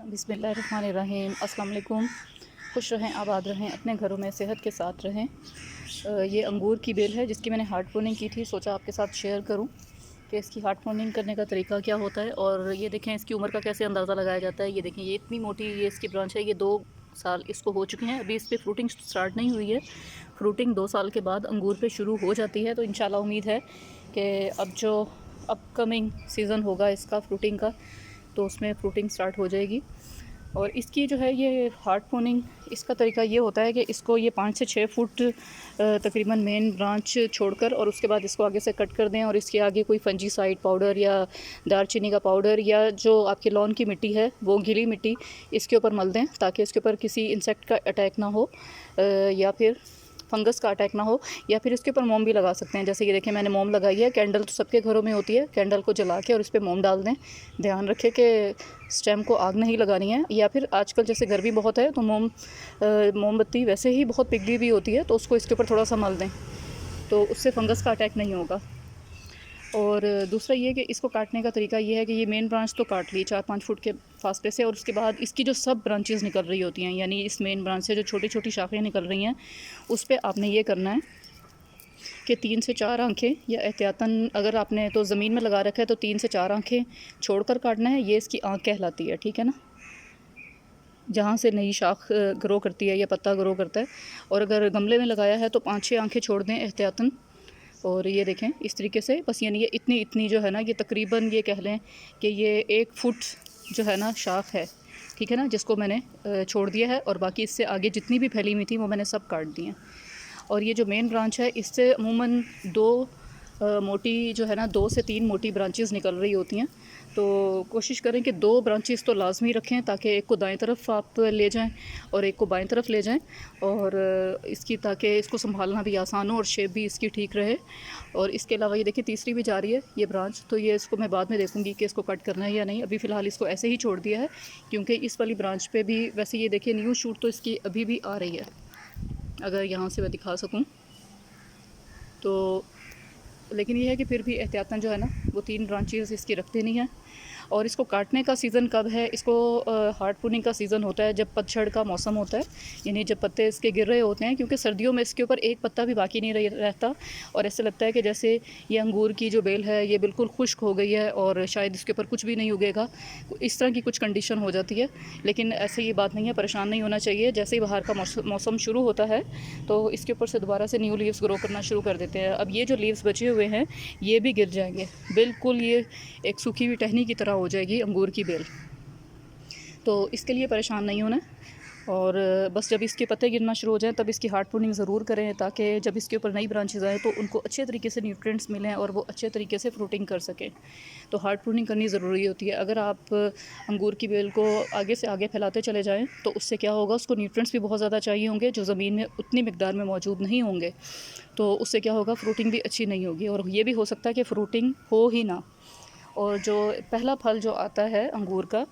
बिस्मिल्लाहिर्रहमानिर्रहीम। अस्सलाम वालेकुम। खुश रहें, आबाद रहें, अपने घरों में सेहत के साथ रहें। ये अंगूर की बेल है जिसकी मैंने हार्ड प्रूनिंग की थी। सोचा आपके साथ शेयर करूं कि इसकी हार्ड प्रूनिंग करने का तरीका क्या होता है। और ये देखें इसकी उम्र का कैसे अंदाज़ा लगाया जाता है। ये देखें ये इतनी मोटी ये इसकी ब्रांच है। ये 2 साल इसको हो चुके हैं। अभी इस पर फ्रूटिंग स्टार्ट नहीं हुई है। फ्रूटिंग 2 साल के बाद अंगूर पे शुरू हो जाती है। तो इंशाल्लाह उम्मीद है कि अब जो अपकमिंग सीज़न होगा इसका फ्रूटिंग का, तो उसमें फ्रूटिंग स्टार्ट हो जाएगी। और इसकी जो है ये हार्ड प्रूनिंग, इसका तरीका ये होता है कि इसको ये 5 से 6 फुट तकरीबन मेन ब्रांच छोड़कर और उसके बाद इसको आगे से कट कर दें। और इसके आगे कोई फंजीसाइड पाउडर या दालचीनी का पाउडर या जो आपकी लॉन की मिट्टी है वो गीली मिट्टी इसके ऊपर मल दें, ताकि इसके ऊपर किसी इंसेक्ट का अटैक ना हो या फिर फंगस का अटैक ना हो। या फिर इसके ऊपर मोम भी लगा सकते हैं। जैसे ये देखें मैंने मोम लगाई है। कैंडल तो सबके घरों में होती है। कैंडल को जला के और इस पर मोम डाल दें। ध्यान रखें कि स्टेम को आग नहीं लगानी है। या फिर आजकल जैसे गर्मी बहुत है तो मोमबत्ती वैसे ही बहुत पिघली भी होती है, तो उसको इसके ऊपर थोड़ा सा मल दें, तो उससे फंगस का अटैक नहीं होगा। और दूसरा ये कि इसको काटने का तरीका ये है कि ये मेन ब्रांच तो काट ली 4-5 फुट के फासले से, और उसके बाद इसकी जो सब ब्रांचेस निकल रही होती हैं, यानी इस मेन ब्रांच से जो छोटी छोटी शाखें निकल रही हैं, उस पर आपने ये करना है कि 3 से 4 आंखें, या एहतियातन अगर आपने तो ज़मीन में लगा रखा है तो 3 से 4 आंखें छोड़कर काटना है। ये इसकी आँख कहलाती है, ठीक है ना, जहाँ से नई शाख ग्रो करती है या पत्ता ग्रो करता है। और अगर गमले में लगाया है तो 5-6 आंखें छोड़ दें एहतियातन। और ये देखें इस तरीके से, बस यानी ये इतनी इतनी जो है ना, ये तकरीबन ये कह लें कि ये 1 फुट जो है ना शाख है, ठीक है ना, जिसको मैंने छोड़ दिया है। और बाकी इससे आगे जितनी भी फैली हुई थी वो मैंने सब काट दी हैं। और ये जो मेन ब्रांच है इससे अमूमन 2 मोटी जो है ना 2 से 3 मोटी ब्रांचेस निकल रही होती हैं। तो कोशिश करें कि 2 ब्रांचेस तो लाजमी रखें, ताकि एक को दाएं तरफ आप ले जाएं और एक को बाएं तरफ ले जाएं, और इसकी ताकि इसको संभालना भी आसान हो और शेप भी इसकी ठीक रहे। और इसके अलावा ये देखिए तीसरी भी जा रही है ये ब्रांच, तो ये इसको मैं बाद में देखूंगी कि इसको कट करना है या नहीं। अभी फ़िलहाल इसको ऐसे ही छोड़ दिया है, क्योंकि इस वाली ब्रांच पे भी वैसे ये देखिए न्यू शूट तो इसकी अभी भी आ रही है। अगर यहाँ से मैं दिखा सकूँ तो, लेकिन ये है कि फिर भी एहतियातन जो है ना वो 3 ब्रांचेस इसकी रख देनी है। और इसको काटने का सीज़न कब है, इसको हार्ड प्रूनिंग का सीज़न होता है जब पतझड़ का मौसम होता है, यानी जब पत्ते इसके गिर रहे होते हैं, क्योंकि सर्दियों में इसके ऊपर एक पत्ता भी बाकी नहीं रहता। और ऐसे लगता है कि जैसे ये अंगूर की जो बेल है ये बिल्कुल खुश्क हो गई है और शायद इसके ऊपर कुछ भी नहीं उगेगा। इस तरह की कुछ कंडीशन हो जाती है, लेकिन ऐसे ये बात नहीं है, परेशान नहीं होना चाहिए। जैसे ही बाहर का मौसम शुरू होता है तो इसके ऊपर से दोबारा से न्यू लीव्स ग्रो करना शुरू कर देते हैं। अब ये जो लीव्स बचे हुए हैं ये भी गिर जाएंगे, बिल्कुल ये एक सूखी हुई टहनी की तरह हो जाएगी अंगूर की बेल। तो इसके लिए परेशान नहीं होना। और बस जब इसके पत्ते गिरना शुरू हो जाएं तब इसकी हार्ड प्रूनिंग ज़रूर करें, ताकि जब इसके ऊपर नई ब्रांचेस आए तो उनको अच्छे तरीके से न्यूट्रिएंट्स मिलें और वो अच्छे तरीके से फ्रूटिंग कर सकें। तो हार्ड प्रूनिंग करनी ज़रूरी होती है। अगर आप अंगूर की बेल को आगे से आगे फैलाते चले जाएँ तो उससे क्या होगा, उसको न्यूट्रिएंट्स भी बहुत ज़्यादा चाहिए होंगे जो ज़मीन में उतनी मिकदार में मौजूद नहीं होंगे। तो उससे क्या होगा, फ्रूटिंग भी अच्छी नहीं होगी, और ये भी हो सकता है कि फ्रूटिंग हो ही ना। और जो पहला फल जो आता है अंगूर का,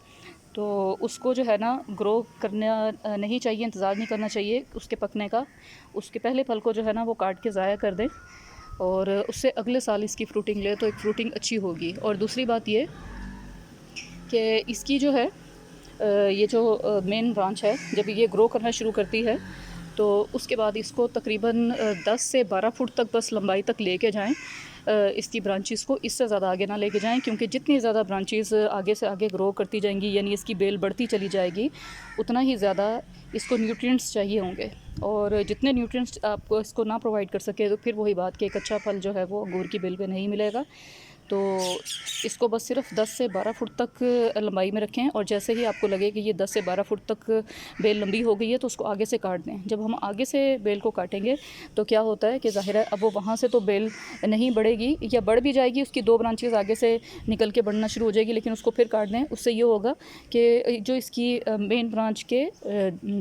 तो उसको जो है ना ग्रो करना नहीं चाहिए, इंतज़ार नहीं करना चाहिए उसके पकने का। उसके पहले फल को जो है ना वो काट के ज़ाया कर दें, और उससे अगले साल इसकी फ्रूटिंग ले तो एक फ्रूटिंग अच्छी होगी। और दूसरी बात ये कि इसकी जो है ये जो मेन ब्रांच है जब ये ग्रो करना शुरू करती है तो उसके बाद इसको तकरीबन 10 से 12 फुट तक बस लंबाई तक लेके जाएं। इसकी ब्रांचेस को इससे ज़्यादा आगे ना लेके जाएं, क्योंकि जितनी ज़्यादा ब्रांचेस आगे से आगे ग्रो करती जाएंगी, यानी इसकी बेल बढ़ती चली जाएगी, उतना ही ज़्यादा इसको न्यूट्रिएंट्स चाहिए होंगे। और जितने न्यूट्रिएंट्स आपको इसको ना प्रोवाइड कर सके तो फिर वही बात कि एक अच्छा फल जो है वो अंगूर की बेल पे नहीं मिलेगा। तो इसको बस सिर्फ 10 से 12 फुट तक लंबाई में रखें, और जैसे ही आपको लगे कि ये 10 से 12 फुट तक बेल लंबी हो गई है तो उसको आगे से काट दें। जब हम आगे से बेल को काटेंगे तो क्या होता है कि ज़ाहिर है अब वो वहाँ से तो बेल नहीं बढ़ेगी, या बढ़ भी जाएगी, उसकी 2 ब्रांचेस आगे से निकल के बढ़ना शुरू हो जाएगी, लेकिन उसको फिर काट दें। उससे ये होगा कि जो इसकी मेन ब्रांच के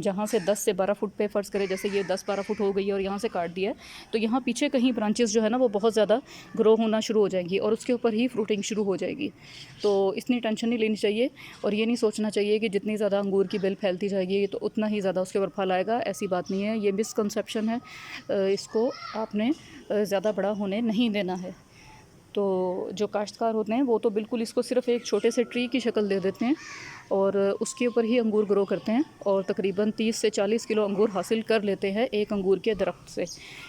जहाँ से 10 से 12 फुट पे फ़र्ज़ करें, जैसे ये 10-12 फुट हो गई है और यहाँ से काट दिया है, तो यहाँ पीछे कहीं ब्रांचेस जो है ना वो बहुत ज़्यादा ग्रो होना शुरू हो जाएंगी और उसके ऊपर ही फ्रूटिंग शुरू हो जाएगी। तो इतनी टेंशन नहीं लेनी चाहिए, और ये नहीं सोचना चाहिए कि जितनी ज़्यादा अंगूर की बेल फैलती जाएगी तो उतना ही ज़्यादा उसके ऊपर फल आएगा। ऐसी बात नहीं है, ये मिसकंसेप्शन है। इसको आपने ज़्यादा बड़ा होने नहीं देना है। तो जो काश्तकार होते हैं वो तो बिल्कुल इसको सिर्फ एक छोटे से ट्री की शक्ल दे देते हैं, और उसके ऊपर ही अंगूर ग्रो करते हैं और तकरीबन 30 से 40 किलो अंगूर हासिल कर लेते हैं एक अंगूर के दरख्त से।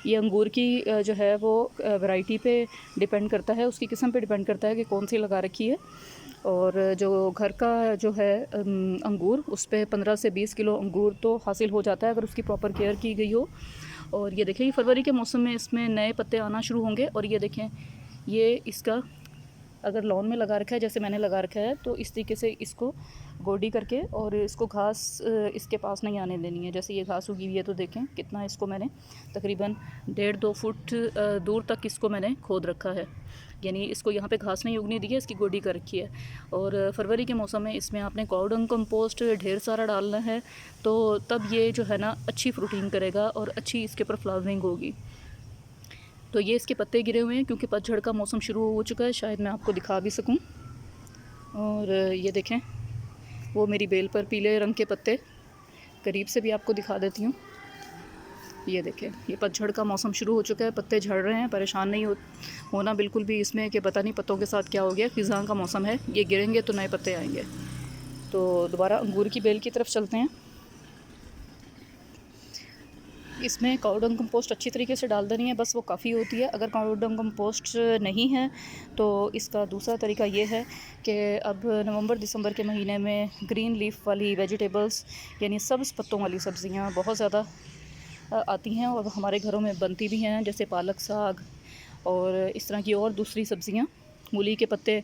ये अंगूर की जो है वो वैरायटी पे डिपेंड करता है, उसकी किस्म पे डिपेंड करता है कि कौन सी लगा रखी है। और जो घर का जो है अंगूर, उस पे 15 से 20 किलो अंगूर तो हासिल हो जाता है अगर उसकी प्रॉपर केयर की गई हो। और ये देखें, फरवरी के मौसम में इसमें नए पत्ते आना शुरू होंगे। और ये देखें, ये इसका अगर लॉन में लगा रखा है जैसे मैंने लगा रखा है, तो इस तरीके से इसको गोडी करके और इसको घास इसके पास नहीं आने देनी है। जैसे ये घास उगी हुई है तो देखें कितना इसको मैंने तकरीबन 1.5-2 फुट दूर तक इसको मैंने खोद रखा है, यानी इसको यहाँ पे घास नहीं उगने दी है, इसकी गोडी कर रखी है। और फरवरी के मौसम में इसमें आपने काऊ डंग कंपोस्ट ढेर सारा डालना है, तो तब ये जो है ना अच्छी फ्रूटिंग करेगा और अच्छी इसके ऊपर फ्लावरिंग होगी। तो ये इसके पत्ते गिरे हुए हैं क्योंकि पतझड़ का मौसम शुरू हो चुका है, शायद मैं आपको दिखा भी सकूं। और ये देखें, वो मेरी बेल पर पीले रंग के पत्ते, करीब से भी आपको दिखा देती हूँ। ये देखें, ये पतझड़ का मौसम शुरू हो चुका है, पत्ते झड़ रहे हैं। परेशान नहीं होना बिल्कुल भी इसमें कि पता नहीं पत्तों के साथ क्या हो गया, ख़िज़ां का मौसम है, ये गिरेंगे तो नए पत्ते आएंगे। तो दोबारा अंगूर की बेल की तरफ चलते हैं। इसमें काऊ डंग कंपोस्ट अच्छी तरीके से डाल देनी है, बस वो काफ़ी होती है। अगर काऊ डंग कंपोस्ट नहीं है तो इसका दूसरा तरीका ये है कि अब नवंबर दिसंबर के महीने में ग्रीन लीफ वाली वेजिटेबल्स, यानी सब्ज़ पत्तों वाली सब्ज़ियाँ बहुत ज़्यादा आती हैं और हमारे घरों में बनती भी हैं, जैसे पालक साग और इस तरह की और दूसरी सब्ज़ियाँ, मूली के पत्ते।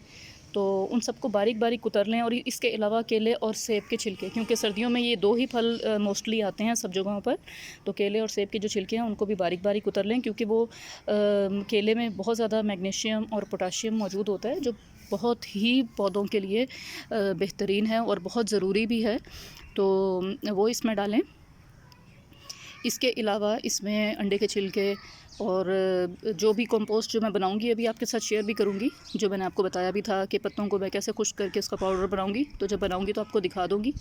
तो उन सबको बारीक बारीक कुतर लें। और इसके अलावा केले और सेब के छिलके, क्योंकि सर्दियों में ये दो ही फल मोस्टली आते हैं सब जगहों पर, तो केले और सेब के जो छिलके हैं उनको भी बारीक बारीक कुतर लें, क्योंकि वो केले में बहुत ज़्यादा मैग्नीशियम और पोटाशियम मौजूद होता है, जो बहुत ही पौधों के लिए बेहतरीन है और बहुत ज़रूरी भी है, तो वो इसमें डालें। इसके अलावा इसमें अंडे के छिलके और जो भी कंपोस्ट जो मैं बनाऊंगी अभी आपके साथ शेयर भी करूंगी, जो मैंने आपको बताया भी था कि पत्तों को मैं कैसे खुश्क करके इसका पाउडर बनाऊंगी, तो जब बनाऊंगी तो आपको दिखा दूंगी।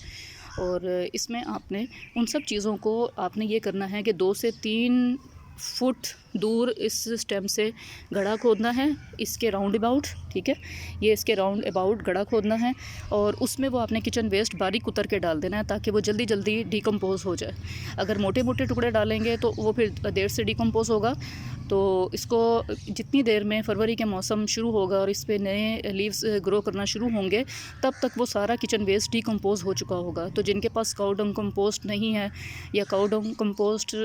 और इसमें आपने उन सब चीज़ों को आपने ये करना है कि 2 से 3 फुट दूर इस स्टेम से गड्ढा खोदना है, इसके राउंड अबाउट, ठीक है, ये इसके राउंड अबाउट गड्ढा खोदना है और उसमें वो आपने किचन वेस्ट बारीक कुतर के डाल देना है, ताकि वो जल्दी जल्दी डिकम्पोज़ हो जाए। अगर मोटे मोटे टुकड़े डालेंगे तो वो फिर देर से डिकम्पोज़ होगा। तो इसको जितनी देर में फरवरी के मौसम शुरू होगा और इस पर नए लीव्स ग्रो करना शुरू होंगे, तब तक वो सारा किचन वेस्ट डिकम्पोज़ हो चुका होगा। तो जिनके पास काऊ डंग कंपोस्ट नहीं है या काऊ डंग कंपोस्ट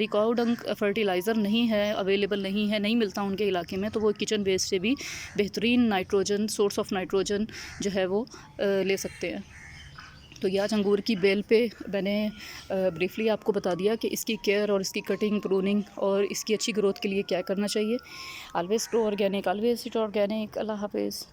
काऊ डंग फर्टिलाइज़र नहीं है, अवेलेबल नहीं है, नहीं मिलता उनके इलाके में, तो वो किचन वेस्ट से भी बेहतरीन नाइट्रोजन, सोर्स ऑफ नाइट्रोजन जो है वो ले सकते हैं। तो ये आज अंगूर की बेल पे मैंने ब्रीफली आपको बता दिया कि इसकी केयर और इसकी कटिंग, प्रूनिंग और इसकी अच्छी ग्रोथ के लिए क्या करना चाहिए। Always grow organic, always eat organic. अल्लाह हाफिज़।